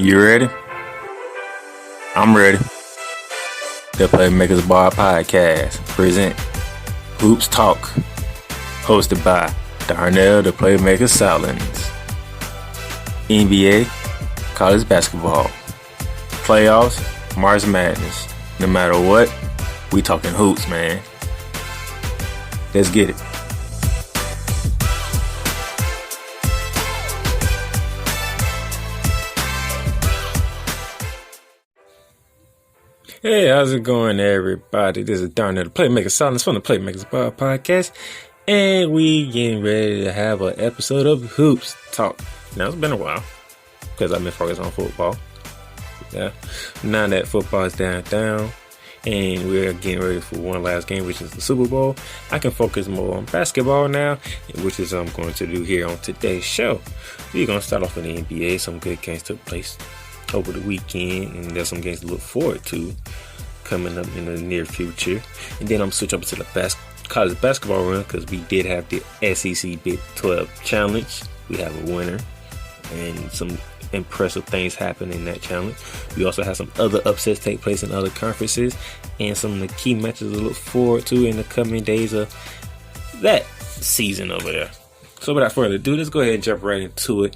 You ready? I'm ready. The Playmakers Bar Podcast present Hoops Talk, hosted by Darnell the Playmaker Sallins. NBA, college basketball, playoffs, March Madness. No matter what, we talking hoops, man. Let's get it. Hey, how's it going, everybody? This is Darnell the Playmaker Sallins from the Playmakers Bar Podcast, and we getting ready to have an episode of Hoops Talk. Now, it's been a while, because I've been focused on football. Yeah, now that football is down, and we're getting ready for one last game, which is the Super Bowl, I can focus more on basketball now, which is what I'm going to do here on today's show. We're going to start off in the NBA. Some good games took place over the weekend, and there's some games to look forward to coming up in the near future. And then I'm switch over to the college basketball run, because we did have the SEC Big 12 Challenge. We have a winner and some impressive things happen in that challenge. We also have some other upsets take place in other conferences, and some of the key matches to look forward to in the coming days of that season over there. So without further ado, let's go ahead and jump right into it.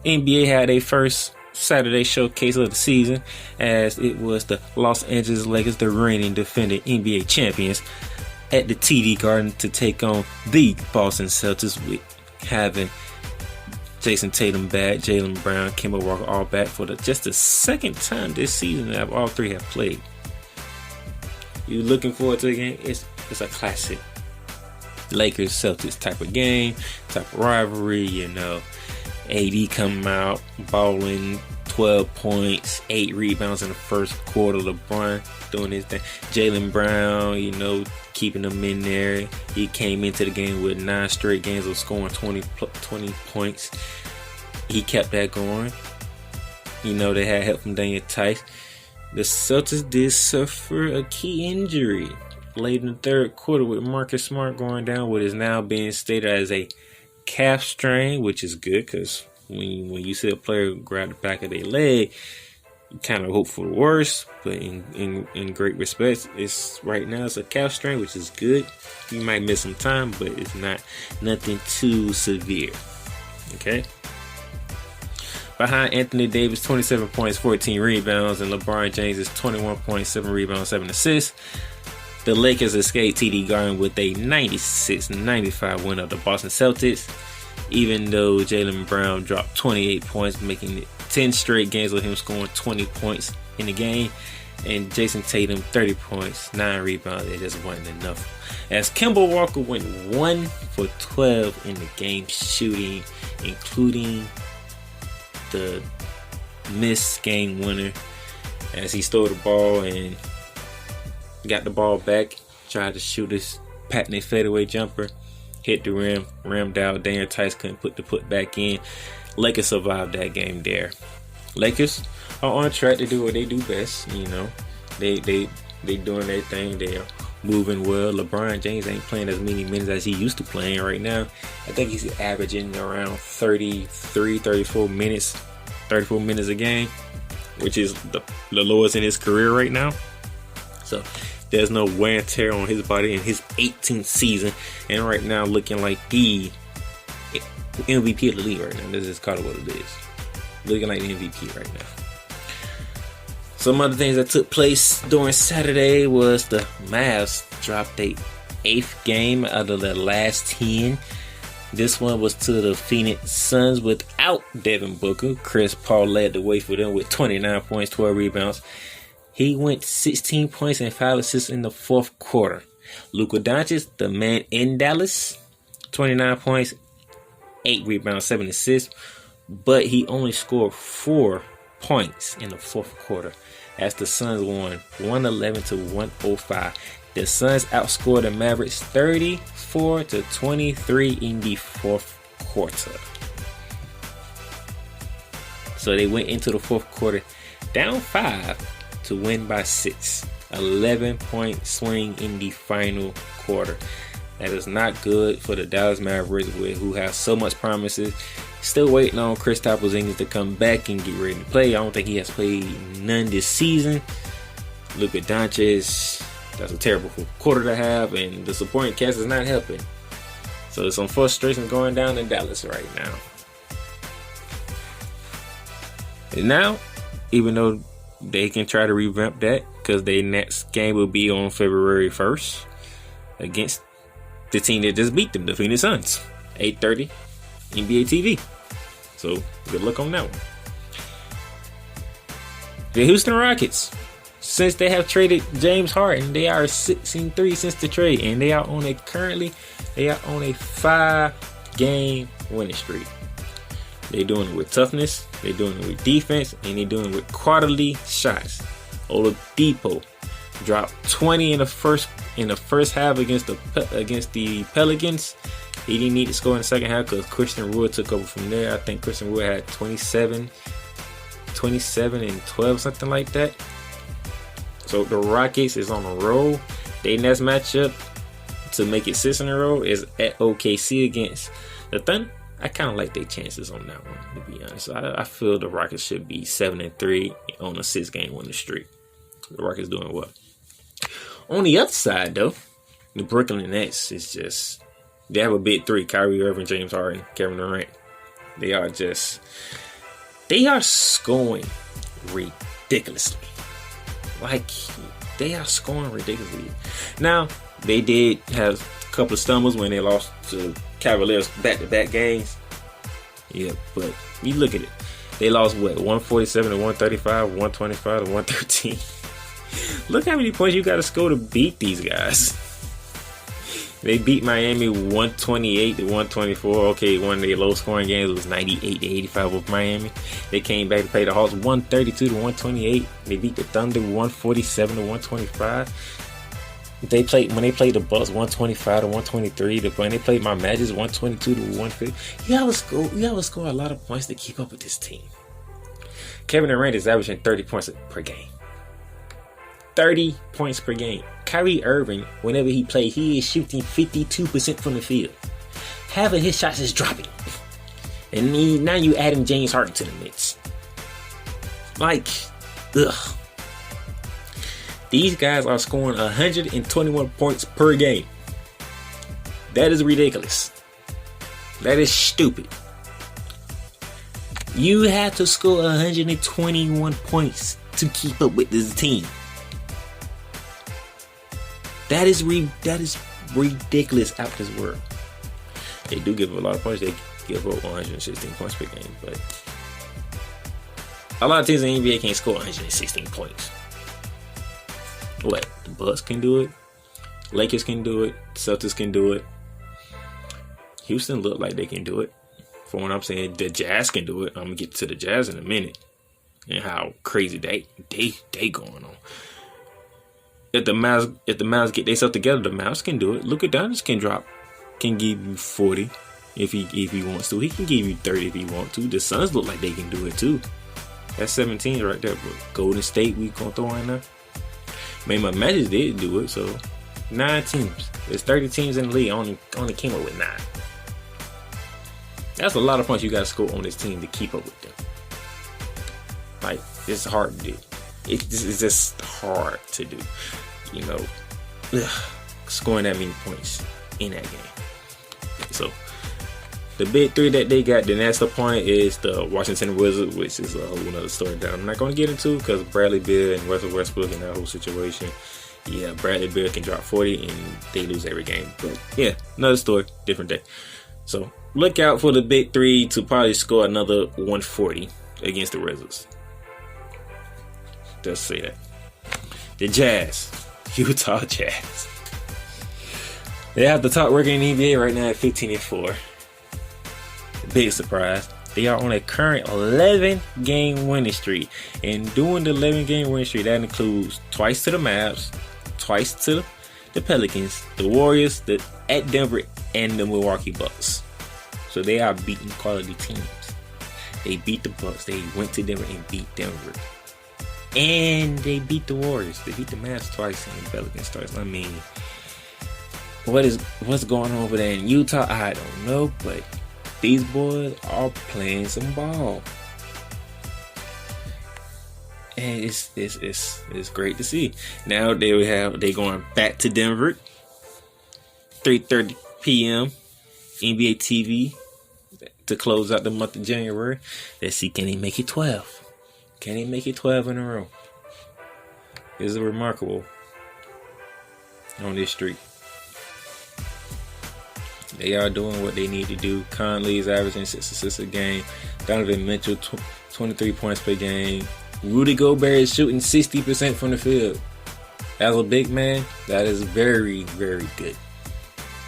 NBA had a first Saturday showcase of the season, as it was the Los Angeles Lakers, the reigning defending NBA champions, at the TD Garden to take on the Boston Celtics, with having Jason Tatum back, Jaylen Brown, Kemba Walker all back for just the second time this season that all three have played. You looking forward to the game? It's a classic Lakers Celtics type of game, type of rivalry, you know. AD coming out, balling 12 points, 8 rebounds in the first quarter. LeBron doing his thing. Jaylen Brown, you know, keeping them in there. He came into the game with 9 straight games of scoring 20 points. He kept that going. You know, they had help from Daniel Tice. The Celtics did suffer a key injury late in the third quarter, with Marcus Smart going down, what is now being stated as a calf strain, which is good, because when you see a player grab the back of their leg, you kind of hope for the worst. But in great respects, right now it's a calf strain, which is good. You might miss some time, but it's nothing too severe. Okay. Behind Anthony Davis, 27 points, 14 rebounds, and LeBron James is 21 points, 7 rebounds, 7 assists. The Lakers escaped TD Garden with a 96-95 win of the Boston Celtics, even though Jaylen Brown dropped 28 points, making it 10 straight games with him scoring 20 points in the game, and Jason Tatum 30 points, 9 rebounds. It just wasn't enough, as Kemba Walker went 1 for 12 in the game shooting, including the missed game winner, as he stole the ball and got the ball back, tried to shoot his patented fadeaway jumper, hit the rim, rimmed out. Daniel Tice couldn't put the put back in. Lakers survived that game there. Lakers are on track to do what they do best. You know, they doing their thing. They are moving well. LeBron James ain't playing as many minutes as he used to playing right now. I think he's averaging around 34 minutes a game, which is the lowest in his career right now. So there's no wear and tear on his body in his 18th season, and right now looking like the MVP of the league right now. This is kind of what it is. Looking like the MVP right now. Some other things that took place during Saturday was the Mavs dropped their 8th game out of the last 10. This one was to the Phoenix Suns without Devin Booker. Chris Paul led the way for them with 29 points, 12 rebounds. He went 16 points and 5 assists in the fourth quarter. Luka Doncic, the man in Dallas, 29 points, 8 rebounds, 7 assists. But he only scored 4 points in the fourth quarter, as the Suns won 111-105. The Suns outscored the Mavericks 34-23 in the fourth quarter. So they went into the fourth quarter down 5 to win by 6. 11-point swing in the final quarter. That is not good for the Dallas Mavericks, who have so much promises. Still waiting on Kristaps Porzingis to come back and get ready to play. I don't think he has played none this season. Luka Doncic, that's a terrible quarter to have, and the supporting cast is not helping. So there's some frustration going down in Dallas right now. And now, even though they can try to revamp that, because their next game will be on February 1st against the team that just beat them, the Phoenix Suns, 8:30 NBA TV. So good luck on that one. The Houston Rockets, since they have traded James Harden, they are 6-3 since the trade, and they are on a 5-game winning streak. They're doing it with toughness, they're doing it with defense, and they're doing it with quality shots. Oladipo dropped 20 in the first half against the Pelicans. He didn't need to score in the second half because Christian Wood took over from there. I think Christian Wood had 27 and 12, something like that. So the Rockets is on a roll. Their next matchup to make it 6 in a row is at OKC against the Thunder. I kind of like their chances on that one, to be honest. I feel the Rockets should be 7-3 on a 6-game winning streak. The Rockets doing well. On the other side, though, the Brooklyn Nets is just, they have a big three: Kyrie Irving, James Harden, Kevin Durant. They are scoring ridiculously. Like, they are scoring ridiculously. Now, they did have a couple of stumbles when they lost to Cavaliers back-to-back games. Yeah, but you look at it. They lost, 147 to 135, 125 to 113. Look how many points you got to score to beat these guys. They beat Miami 128 to 124. Okay, one of their low-scoring games was 98 to 85 with Miami. They came back to play the Hawks 132 to 128. They beat the Thunder 147 to 125. When they played the Bucks 125 to 123. When they played my Magic 122 to 150. You gotta score a lot of points to keep up with this team. Kevin Durant is averaging 30 points per game. 30 points per game. Kyrie Irving, whenever he plays, he is shooting 52% from the field. Half of his shots is dropping. And now you adding James Harden to the mix. Like, ugh. These guys are scoring 121 points per game. That is ridiculous. That is stupid. You have to score 121 points to keep up with this team. That is ridiculous out this world. They do give up a lot of points. They give up 116 points per game, but a lot of teams in the NBA can't score 116 points. What? The Bucks can do it. Lakers can do it. Celtics can do it. Houston look like they can do it. From what I'm saying, the Jazz can do it. I'm gonna get to the Jazz in a minute and how crazy they going on. If the Mavs get themselves together, the Mavs can do it. Luka Doncic can give you 40 if he wants to. He can give you 30 if he wants to. The Suns look like they can do it too. That's 17 right there. But Golden State, we gonna throw in there. Maybe my Magic did do it. So 9 teams. There's 30 teams in the league. Only came up with 9. That's a lot of points you gotta score on this team to keep up with them. Like, it's hard to do. It's just hard to do. You know, scoring that many points in that game. So, the big three that they got, the next point is the Washington Wizards, which is a whole nother story that I'm not going to get into because Bradley Beal and Russell Westbrook and that whole situation. Yeah, Bradley Beal can drop 40 and they lose every game. But yeah, another story, different day. So, look out for the big three to probably score another 140 against the Wizards. Just say that. The Jazz. Utah Jazz. They have the top record in the NBA right now at 15-4. Big surprise. They are on a current 11-game winning streak. And during the 11-game winning streak, that includes twice to the Mavs, twice to the Pelicans, the Warriors, at Denver, and the Milwaukee Bucks. So they are beating quality teams. They beat the Bucks. They went to Denver and beat Denver. And they beat the Warriors. They beat the Mavs twice and the Pelicans twice. I mean, what's going on over there in Utah? I don't know, but these boys are playing some ball, and it's great to see. Now they going back to Denver, 3:30 p.m. NBA TV to close out the month of January. Let's see, can he make it 12? Can he make it 12 in a row? This is remarkable on this streak. They are doing what they need to do. Conley's averaging 6 assists a game. Donovan Mitchell, 23 points per game. Rudy Gobert is shooting 60% from the field. As a big man, that is very, very good.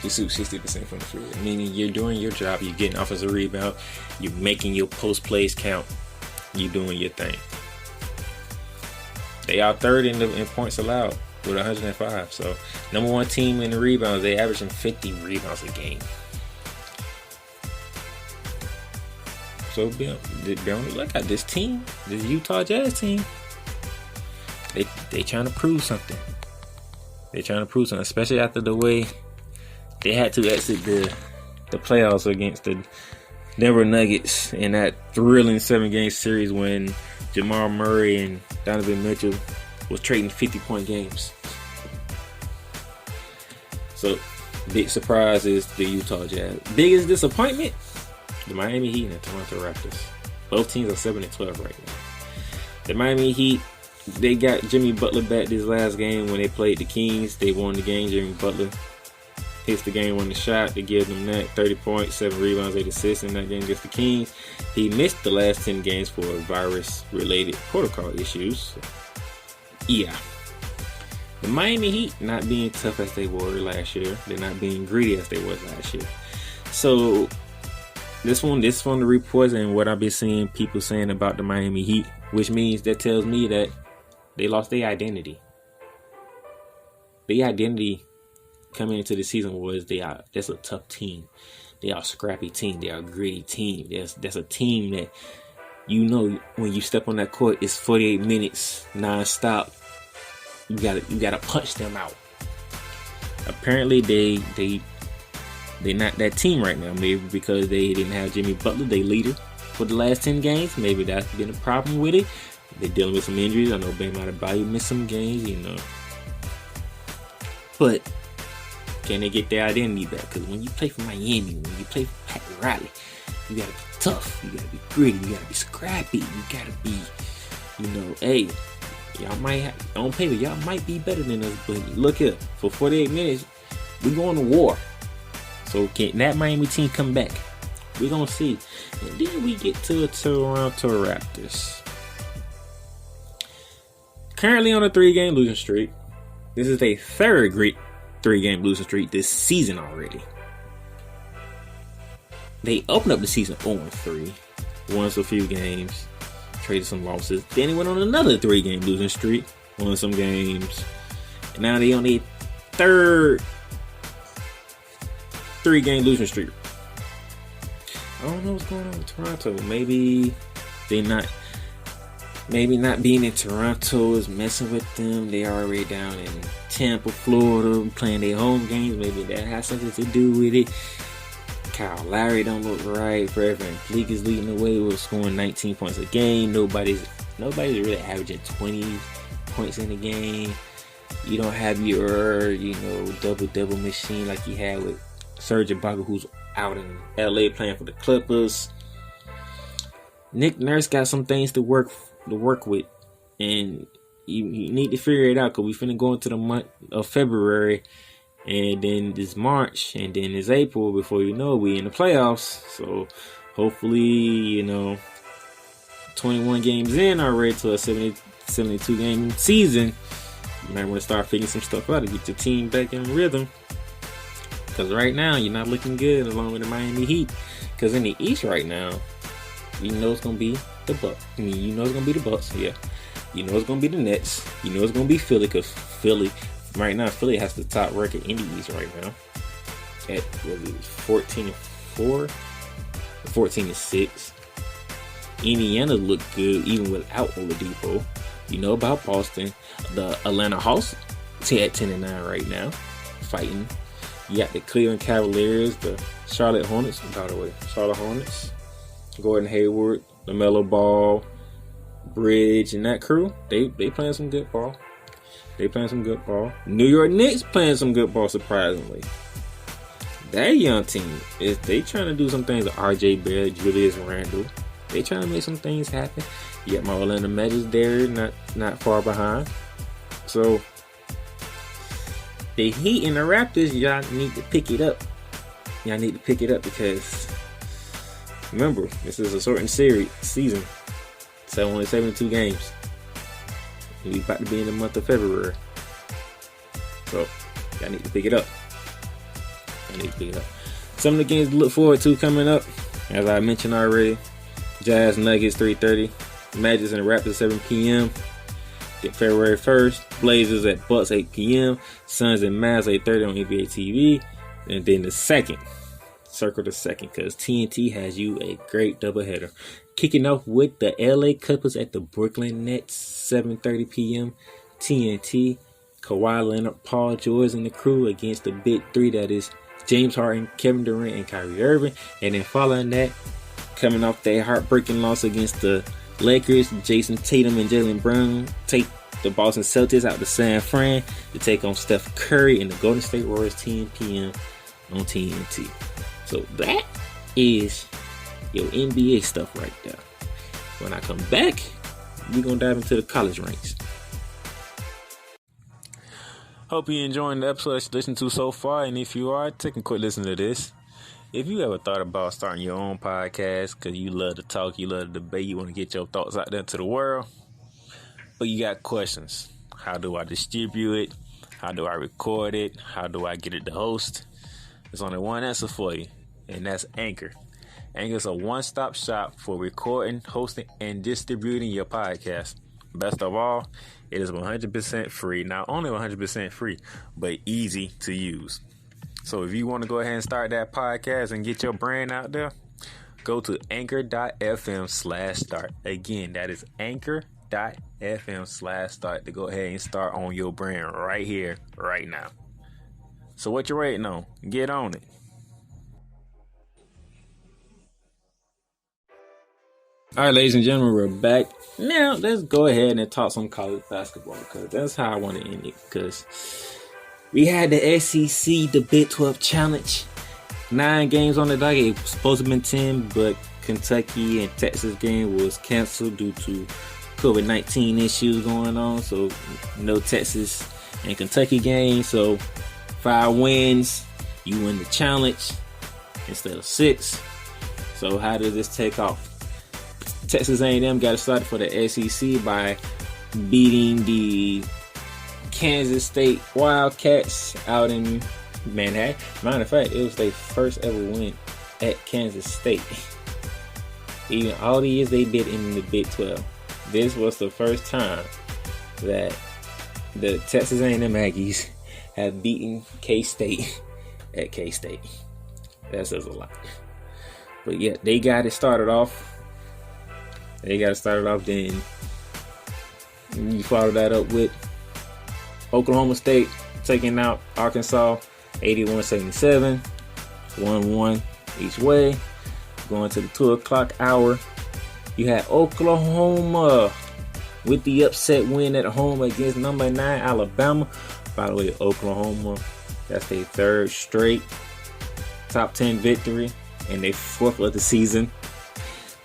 You shoot 60% from the field, meaning you're doing your job. You're getting offensive rebound. You're making your post plays count. You're doing your thing. They are third in points allowed with 105. So, number one team in the rebounds. They averaging 50 rebounds a game. So, be on the lookout. This team, this Utah Jazz team, they trying to prove something. They trying to prove something, especially after the way they had to exit the playoffs against the Denver Nuggets in that thrilling 7-game series when Jamal Murray and Donovan Mitchell was trading 50-point games. So, big surprise is the Utah Jazz. Biggest disappointment, the Miami Heat and the Toronto Raptors. Both teams are 7-12 right now. The Miami Heat, they got Jimmy Butler back this last game when they played the Kings. They won the game. Jimmy Butler hits the game on the shot to give them that 30 points, 7 rebounds, 8 assists in that game against the Kings. He missed the last 10 games for virus-related protocol issues. Yeah. The Miami Heat not being tough as they were last year. They're not being greedy as they were last year. So, this one, the reports and what I've been seeing people saying about the Miami Heat, which means that tells me that they lost their identity. Their identity coming into the season was that's a tough team. They are a scrappy team. They are a gritty team. That's a team that, you know, when you step on that court, it's 48 minutes non-stop. You gotta punch them out. Apparently they're not that team right now. Maybe because they didn't have Jimmy Butler, their leader, for the last 10 games. Maybe that's been a problem with it. They're dealing with some injuries. I know Bam Adebayo missed some games, you know. But can they get their identity back? Because when you play for Miami, when you play for Pat Riley, you gotta be tough. You gotta be gritty. You gotta be scrappy. You gotta be, you know, hey, y'all might have, on paper, y'all might be better than us, but look here, for 48 minutes, we're going to war. So can that Miami team come back? We're gonna see. And then we get to the Toronto Raptors. Currently on a 3-game losing streak. This is their third great 3-game losing streak this season already. They opened up the season 0-3, won a few games, traded some losses. Then they went on another 3-game losing streak, won some games, and now they on their third 3-game losing streak. I don't know what's going on with Toronto. Maybe not being in Toronto is messing with them. They are already down in Tampa, Florida, playing their home games. Maybe that has something to do with it. Kyle Lowry don't look right. Fred VanVleet is leading the way with scoring 19 points a game. Nobody's really averaging 20 points in a game. You don't have your, double-double machine like you had with Serge Ibaka, who's out in LA playing for the Clippers. Nick Nurse got some things to work with, and you need to figure it out, because we finna go into the month of February, and then this March, and then this April. Before you know, we in the playoffs. So hopefully, 21 games in already to a 72 game season, you might want to start figuring some stuff out to get your team back in rhythm. Because right now, you're not looking good along with the Miami Heat. Because in the East right now, you know it's going to be the Bucks. You know it's going to be the Bucks, yeah. You know it's going to be the Nets. You know it's going to be Philly, because Philly has the top record in the East right now. At, 14-4? 14-6. Indiana looked good even without Oladipo. You know about Boston. The Atlanta Hawks at 10-9 right now, fighting You got the Cleveland Cavaliers, the Charlotte Hornets, Gordon Hayward, LaMelo Ball, Bridge, and that crew. They playing some good ball. New York Knicks playing some good ball, surprisingly. That young team, they trying to do some things with R.J. Barrett, Julius Randle. They trying to make some things happen. You got my Orlando Magic there, not far behind. So the Heat and the Raptors, y'all need to pick it up. Because remember, this is a certain season. So only 72 games. We about to be in the month of February. So y'all need to pick it up. Some of the games to look forward to coming up, as I mentioned already. Jazz Nuggets 3:30. Magic and the Raptors 7 p.m. February 1st. Blazers at Bucks 8 p.m. Suns and Mavs 8:30 on NBA TV. And then circle the second, because TNT has you a great doubleheader. Kicking off with the LA Clippers at the Brooklyn Nets 7:30 p.m. TNT. Kawhi Leonard, Paul George, and the crew against the big three, that is James Harden, Kevin Durant, and Kyrie Irving. And then following that, coming off their heartbreaking loss against the Lakers, Jason Tatum and Jaylen Brown take the Boston Celtics out to San Fran to take on Steph Curry and the Golden State Warriors 10 p.m. on TNT. So that is your NBA stuff right there. When I come back, we're going to dive into the college ranks. Hope you're enjoying the episode that you listened to so far. And if you are, take a quick listen to this. If you ever thought about starting your own podcast because you love to talk, you love to debate, you want to get your thoughts out there to the world, but you got questions. How do I distribute it? How do I record it? How do I get it to host? There's only one answer for you, and that's Anchor. Anchor is a one-stop shop for recording, hosting, and distributing your podcast. Best of all, it is 100% free. Not only 100% free, but easy to use. So if you want to go ahead and start that podcast and get your brand out there, go to anchor.fm/start. Again, that is anchor.fm/start to go ahead and start on your brand right here, right now. So what you waiting on? Get on it. All right, ladies and gentlemen, we're back. Now, let's go ahead and talk some college basketball, because that's how I want to end it. Because we had the SEC, the Big 12 Challenge. 9 games on the docket. It was supposed to have been 10, but Kentucky and Texas game was canceled due to COVID-19 issues going on. So, no Texas and Kentucky game. So, 5 wins, you win the challenge instead of 6. So, how does this take off? Texas A&M got started for the SEC by beating the Kansas State Wildcats out in Manhattan. Matter of fact, it was their first ever win at Kansas State. Even all the years they did in the Big 12, this was the first time that the Texas A&M Aggies have beaten K-State at K-State. That says a lot. But yeah, they got it started off. Then you follow that up with Oklahoma State taking out Arkansas 81-77, 1-1 each way. Going to the 2 o'clock hour, you had Oklahoma with the upset win at home against number 9 Alabama. By the way, Oklahoma, that's their 3rd straight top 10 victory and their 4th of the season.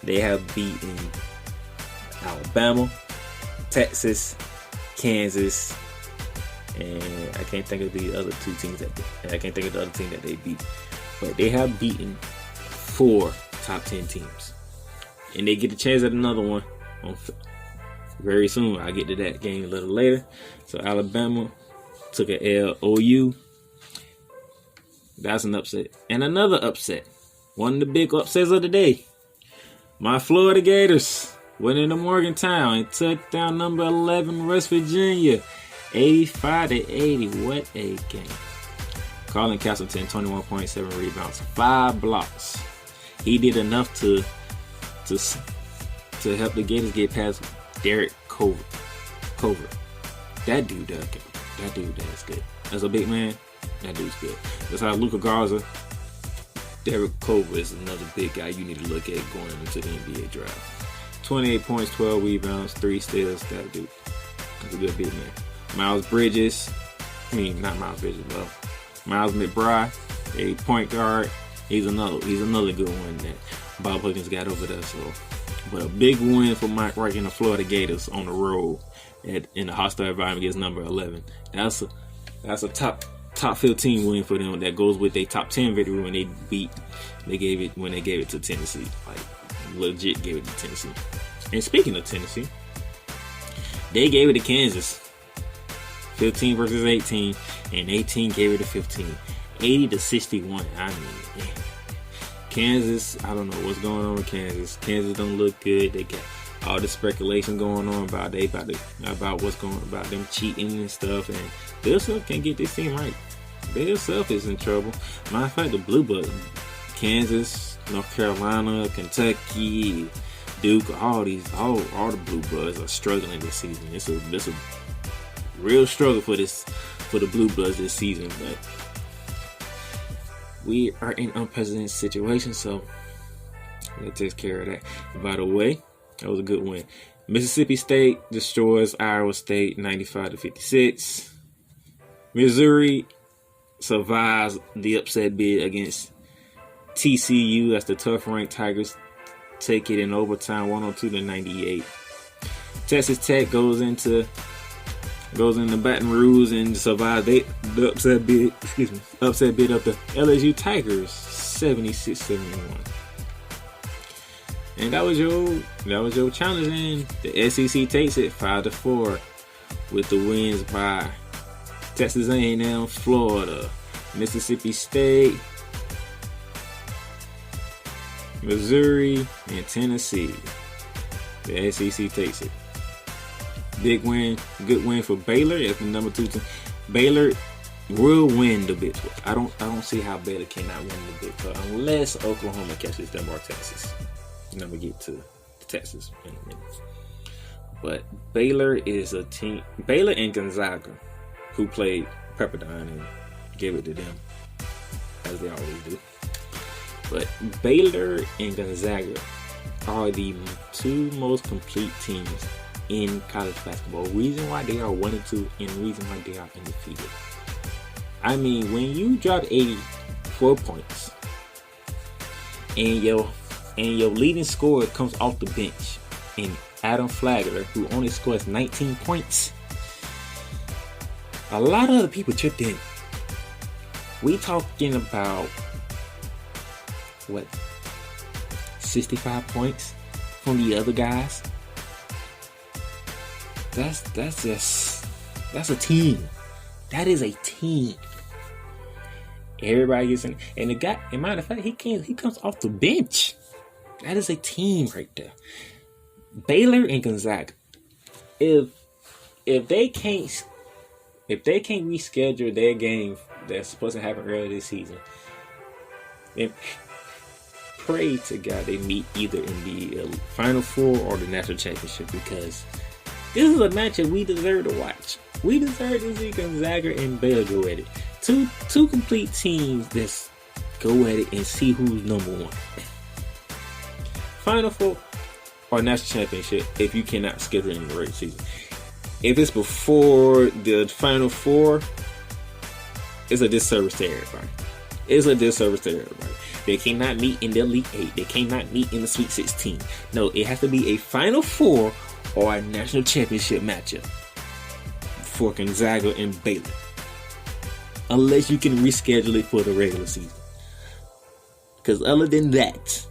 They have beaten Alabama, Texas, Kansas, and I can't think of the other 2 teams that they beat. But they have beaten 4 top 10 teams, and they get a chance at another one very soon. I'll get to that game a little later. So Alabama took an L. OU, that's an upset, and another upset. One of the big upsets of the day. My Florida Gators went into Morgantown and took down number 11 West Virginia, 85-80. What a game! Colin Castleton, 21.7 rebounds, 5 blocks. He did enough to help the Gators get past Derek Covert. That dude does good. As a big man, That dude's good. Besides Luka Garza, Derek Culver is another big guy you need to look at going into the NBA draft. 28 points, 12 rebounds, 3 steals. That's a good big man. Miles Bridges. Not Miles Bridges, but Miles McBride, a point guard. He's another good one that Bob Huggins got over there. So, but a big win for Mike Wright and the Florida Gators on the road in the hostile environment against number 11. That's a top 15 win for them. That goes with their top 10 victory when they gave it to Tennessee. Like legit gave it to Tennessee. And speaking of Tennessee, they gave it to Kansas. 15 versus 18, and 18 gave it to 15. 80-61. Kansas, I don't know what's going on with Kansas. Kansas don't look good. They got all the speculation going on about what's going on about them cheating and stuff, and Bill Self can't get this team right. Bill Self is in trouble. Matter of fact, the Blue Bloods, Kansas, North Carolina, Kentucky, Duke, all the Blue Bloods are struggling this season. It's a real struggle for the Blue Bloods this season, but we are in unprecedented situation, so let's take care of that. By the way, that was a good win. Mississippi State destroys Iowa State 95-56. Missouri survives the upset bid against TCU. That's the tough-ranked Tigers. Take it in overtime, 102-98. Texas Tech goes into Baton Rouge and survives the upset bid of the LSU Tigers, 76-71. And that was your challenge. And the SEC takes it 5-4 with the wins by Texas A&M, Florida, Mississippi State, Missouri, and Tennessee. The SEC takes it. Big win, good win for Baylor as the number 2 team. Baylor will win the Big 12. I don't see how Baylor cannot win the Big 12 unless Oklahoma catches them or Texas. And then we get to Texas in a minute. But Baylor is a team. Baylor and Gonzaga, who played Pepperdine and gave it to them, as they always do. But Baylor and Gonzaga are the 2 most complete teams in college basketball. Reason why they are 1-2, and reason why they are undefeated. I mean, when you drop 84 points and your leading scorer comes off the bench in Adam Flagler, who only scores 19 points, a lot of other people chipped in. We talking about 65 points from the other guys. That's a team. That is a team. Everybody gets in, and the guy, as a matter of fact, he comes off the bench. That is a team right there. Baylor and Gonzaga. If they can't reschedule their game that's supposed to happen earlier this season, then pray to God they meet either in the Final Four or the National Championship, because this is a match that we deserve to watch. We deserve to see Gonzaga and Baylor go at it. Two complete teams that go at it and see who's number 1. Final Four or National Championship if you cannot schedule in the regular season. If it's before the Final Four, it's a disservice to everybody. They cannot meet in the Elite 8. They cannot meet in the Sweet 16. No, it has to be a Final Four or a national championship matchup for Gonzaga and Baylor, unless you can reschedule it for the regular season. Because other than that,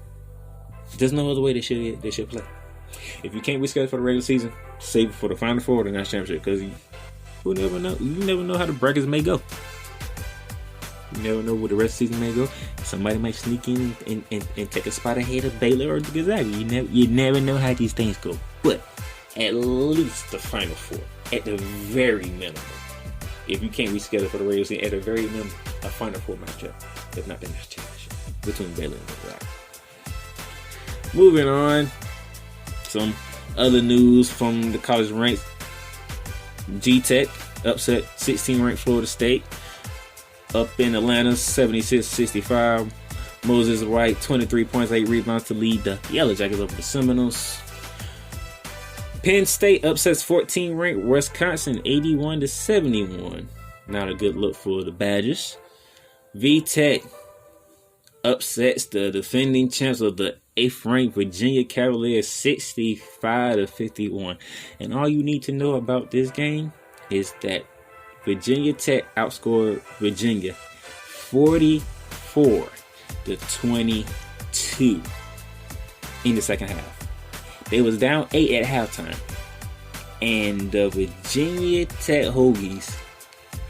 there's no other way they should play. If you can't reschedule for the regular season, save it for the Final Four or the national championship, because you never know. You never know how the brackets may go. You never know where the rest of the season may go. Somebody might sneak in and take a spot ahead of Baylor or Gonzaga. You never know how these things go. But at least the Final Four, at the very minimum. If you can't reschedule for the regular season, at the very minimum, a Final Four matchup, if not the national championship, between Baylor and Gonzaga. Moving on, some other news from the college ranks. G-Tech upset 16th ranked Florida State. up in Atlanta, 76-65. Moses White, 23 points, 8 rebounds to lead the Yellow Jackets over the Seminoles. Penn State upsets 14th-ranked Wisconsin, 81-71. Not a good look for the Badgers. VTech upsets the defending champs of the 8th-ranked Virginia Cavaliers, 65-51. And all you need to know about this game is that Virginia Tech outscored Virginia 44-22 in the second half. They was down 8 at halftime, and the Virginia Tech Hokies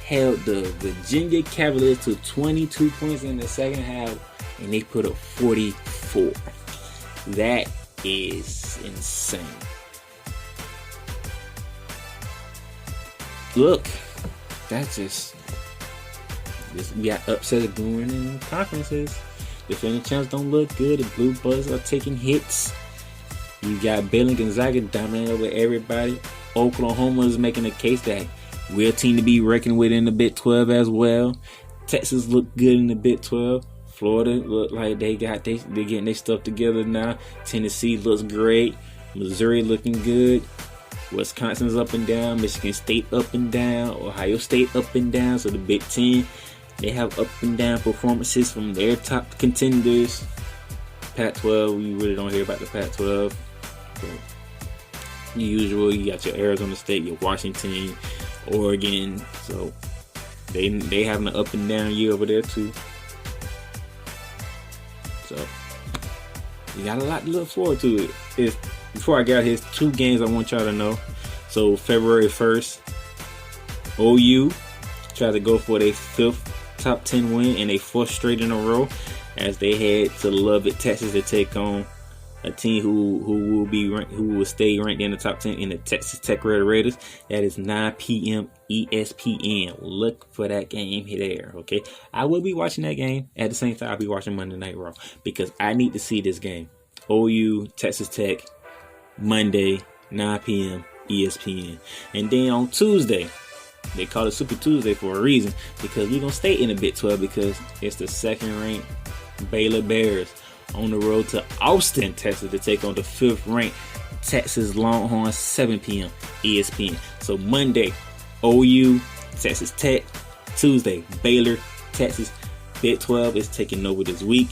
held the Virginia Cavaliers to 22 points in the second half, and they put up 44. That is insane. Look, that's just we got upset going in conferences. Defending champs don't look good. The Blue Bullets are taking hits. You got Baylor and Gonzaga dominating over everybody. Oklahoma is making a case that we're a team to be reckoned with in the Big 12 as well. Texas look good in the Big 12. Florida look like they're getting their stuff together now. Tennessee looks great. Missouri looking good. Wisconsin's up and down. Michigan State up and down. Ohio State up and down. So the Big Ten, they have up and down performances from their top contenders. Pac-12, we really don't hear about the Pac-12. So, usual, you got your Arizona State, your Washington, Oregon. So they having an up and down year over there too. So you got a lot to look forward to. Before I get out, here's 2 games I want y'all to know. So February 1st, OU tried to go for their 5th top 10 win and a 4th straight in a row as they head to Lubbock, Texas to take on a team who will stay ranked in the top 10 in the Texas Tech Red Raiders. That is 9 p.m. ESPN. Look for that game there, okay? I will be watching that game. At the same time, I'll be watching Monday Night Raw because I need to see this game. OU, Texas Tech, Monday, 9 p.m. ESPN. And then on Tuesday, they call it Super Tuesday for a reason because we're going to stay in the Big 12 because it's the 2nd-ranked Baylor Bears on the road to Austin, Texas to take on the 5th-ranked Texas Longhorns, 7 p.m. ESPN. So Monday, OU, Texas Tech. Tuesday, Baylor, Texas. Big 12 is taking over this week.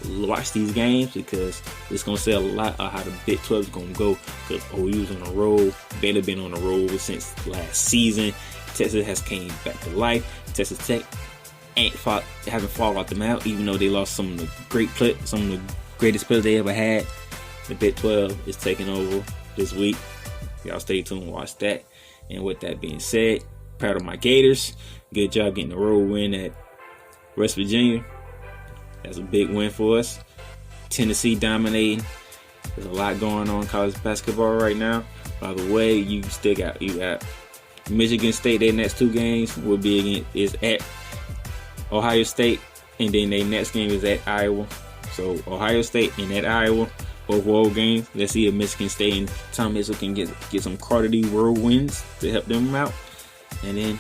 Watch these games because it's going to say a lot of how the Big 12 is going to go because OU's on the road. Baylor been on the road since last season. Texas has came back to life. Texas Tech haven't fallen off the mount, even though they lost some of the greatest players they ever had. The Big 12 is taking over this week. Y'all stay tuned and watch that. And with that being said, proud of my Gators. Good job getting the road win at West Virginia. That's a big win for us. Tennessee dominating. There's a lot going on in college basketball right now. By the way, you got Michigan State. Their next 2 games is at Ohio State, and then their next game is at Iowa. So Ohio State and at Iowa, both road games. Let's see if Michigan State and Tom Izzo can get some Carter D road wins to help them out. And then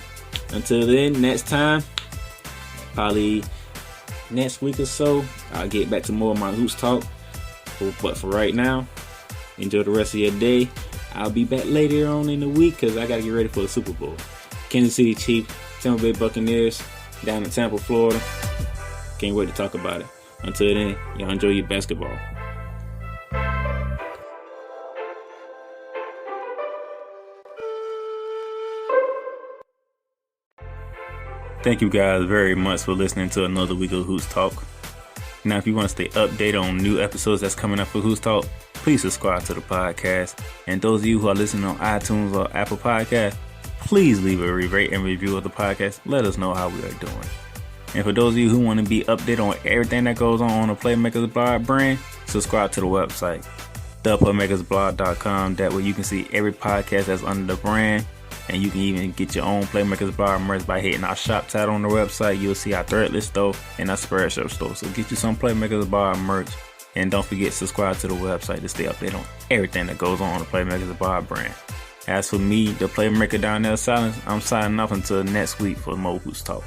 until then, next time, probably next week or so, I'll get back to more of my hoops talk. But for right now, enjoy the rest of your day. I'll be back later on in the week because I got to get ready for the Super Bowl. Kansas City Chiefs, Tampa Bay Buccaneers, down in Tampa, Florida. Can't wait to talk about it. Until then, y'all enjoy your basketball. Thank you guys very much for listening to another week of Hoops Talk. Now, if you want to stay updated on new episodes that's coming up for Hoops Talk, please subscribe to the podcast. And those of you who are listening on iTunes or Apple Podcasts, please leave a rate and review of the podcast. Let us know how we are doing. And for those of you who want to be updated on everything that goes on the Playmakers Blog brand, subscribe to the website, theplaymakersblog.com. That way you can see every podcast that's under the brand. And you can even get your own Playmakers Blog merch by hitting our shop tab on the website. You'll see our Threadless store and our Spreadshirt store. So get you some Playmakers Blog merch. And don't forget to subscribe to the website to stay updated on everything that goes on the Playmakers Blog brand. As for me, the Playmaker Darnell Sallins, I'm signing off until next week for more Hoops Talk.